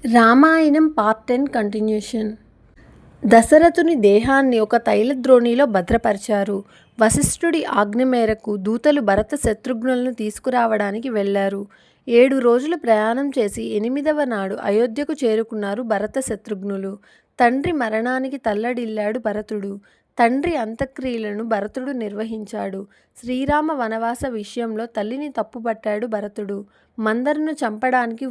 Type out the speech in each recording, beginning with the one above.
Ramayanam part 10 continuation. దశరథుని దేహాన్ని ఒక తైలద్రోణిలో భద్రపరిచారు. వశిష్ఠుడి ఆజ్ఞ మేరకు దూతలు భరత శత్రుఘ్నులను తీసుకురావడానికి వెళ్లారు. 7 రోజులు ప్రయాణం చేసి 8వ నాడు అయోధ్యకు చేరుకున్నారు భరత శత్రుఘ్నులు. తండ్రి మరణానికి తల్లడిల్లాడు భరతుడు. తండ్రి అంత్యక్రియలను భరతుడు నిర్వహించాడు. శ్రీరామ వనవాస విషయంలో తల్లిని తప్పుపట్టాడు భరతుడు. మందరును చంపడానికి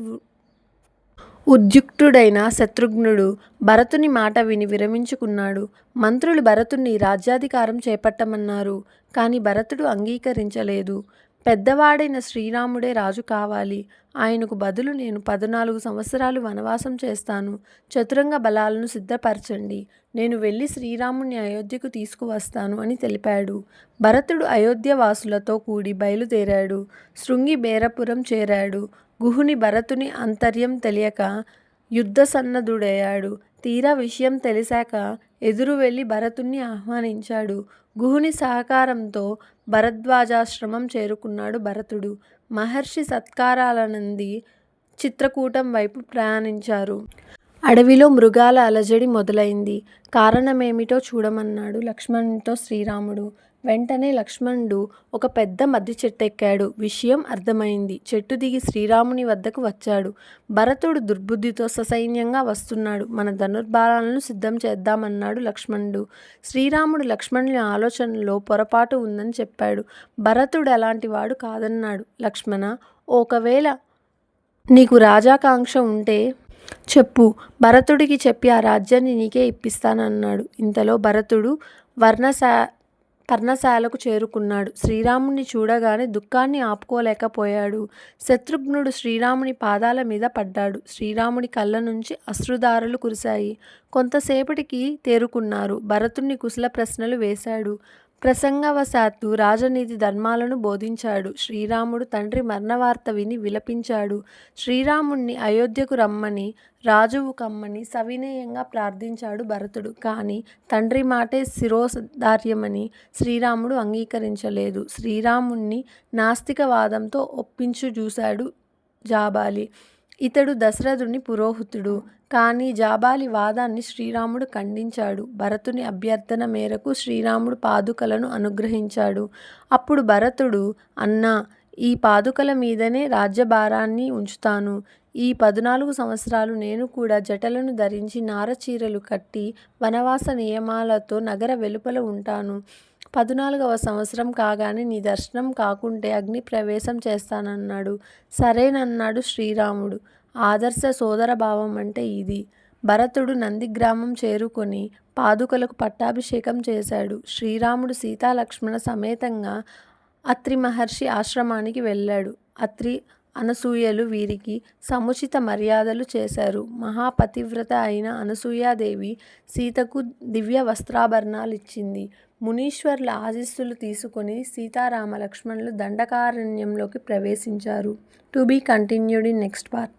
ఉద్యుక్తుడైన శత్రుఘ్నుడు భరతుని మాట విని విరమించుకున్నాడు. మంత్రులు భరతుణ్ణి రాజ్యాధికారం చేపట్టమన్నారు. కానీ భరతుడు అంగీకరించలేదు. పెద్దవాడైన శ్రీరాముడే రాజు కావాలి. ఆయనకు బదులు నేను 14 సంవత్సరాలు వనవాసం చేస్తాను. చతురంగ బలాలను సిద్ధపరచండి. నేను వెళ్ళి శ్రీరాముణ్ణి అయోధ్యకు తీసుకువస్తాను అని తెలిపాడు. భరతుడు అయోధ్య వాసులతో కూడి బయలుదేరాడు. శృంగి బేరపురం చేరాడు. గుహుని భరతుని అంతర్యం తెలియక యుద్ధ సన్నద్ధుడయ్యాడు. తీరా విషయం తెలిసాక ఎదురు వెళ్ళి భరతుణ్ణి ఆహ్వానించాడు. గుహుని సహకారంతో భరద్వాజాశ్రమం చేరుకున్నాడు భరతుడు. మహర్షి సత్కారాలనంది చిత్రకూటం వైపు ప్రయాణించారు. అడవిలో మృగాల అలజడి మొదలైంది. కారణమేమిటో చూడమన్నాడు లక్ష్మణునితో శ్రీరాముడు. వెంటనే లక్ష్మణుడు ఒక పెద్ద మద్ది చెట్టు ఎక్కాడు. విషయం అర్థమైంది. చెట్టు దిగి శ్రీరాముని వద్దకు వచ్చాడు. భరతుడు దుర్బుద్ధితో ససైన్యంగా వస్తున్నాడు. మన ధనుర్బాణాలను సిద్ధం చేద్దామన్నాడు లక్ష్మణుడు. శ్రీరాముడు లక్ష్మణుని ఆలోచనలో పొరపాటు ఉందని చెప్పాడు. భరతుడు అలాంటి వాడు కాదన్నాడు. లక్ష్మణ, ఒకవేళ నీకు రాజాకాంక్ష ఉంటే చెప్పు, భరతుడికి చెప్పి ఆ రాజ్యాన్ని నీకే ఇప్పిస్తానన్నాడు. ఇంతలో భరతుడు పర్ణశాలకు చేరుకున్నాడు. శ్రీరాముని చూడగానే దుఃఖాన్ని ఆపుకోలేకపోయాడు. శత్రుఘ్నుడు శ్రీరాముని పాదాల మీద పడ్డాడు. శ్రీరాముని కళ్ళ నుంచి అశ్రుధారలు కురిశాయి. కొంతసేపటికి తేరుకున్నారు. భరతుణ్ణి కుశల ప్రశ్నలు వేశాడు. ప్రసంగవశాత్తు రాజనీతి ధర్మాలను బోధించాడు. శ్రీరాముడు తండ్రి మరణవార్త విని విలపించాడు. శ్రీరాముణ్ణి అయోధ్యకు రమ్మని, రాజువు కమ్మని సవినయంగా ప్రార్థించాడు భరతుడు. కానీ తండ్రి మాటే శిరోధార్యమని శ్రీరాముడు అంగీకరించలేదు. శ్రీరాముణ్ణి నాస్తికవాదంతో ఒప్పించు చూశాడు జాబాలి. ఇతడు దశరథుని పురోహితుడు. కానీ జాబాలి వాదాన్ని శ్రీరాముడు ఖండించాడు. భరతుని అభ్యర్థన మేరకు శ్రీరాముడు పాదుకలను అనుగ్రహించాడు. అప్పుడు భరతుడు, అన్నా, ఈ పాదుకల మీదనే రాజ్యభారాన్ని ఉంచుతాను. ఈ 14 సంవత్సరాలు నేను కూడా జటలను ధరించి నారచీరలు కట్టి వనవాస నియమాలతో నగర వెలుపల ఉంటాను. 14వ సంవత్సరం కాగానే నీ దర్శనం కాకుంటే అగ్ని ప్రవేశం చేస్తానన్నాడు. సరేనన్నాడు శ్రీరాముడు. ఆదర్శ సోదరభావం అంటే ఇది. భరతుడు నందిగ్రామం చేరుకొని పాదుకలకు పట్టాభిషేకం చేశాడు. శ్రీరాముడు సీతాలక్ష్మణ సమేతంగా అత్రి మహర్షి ఆశ్రమానికి వెళ్ళాడు. అత్రి, అనసూయలు వీరికి సముచిత మర్యాదలు చేశారు. మహాపతివ్రత అయిన అనసూయాదేవి సీతకు దివ్య వస్త్రాభరణాలిచ్చింది. మునీశ్వర్ల ఆశీస్సులు తీసుకొని సీతారామ లక్ష్మణులు దండకారణ్యంలోకి ప్రవేశించారు. To be continued in next part.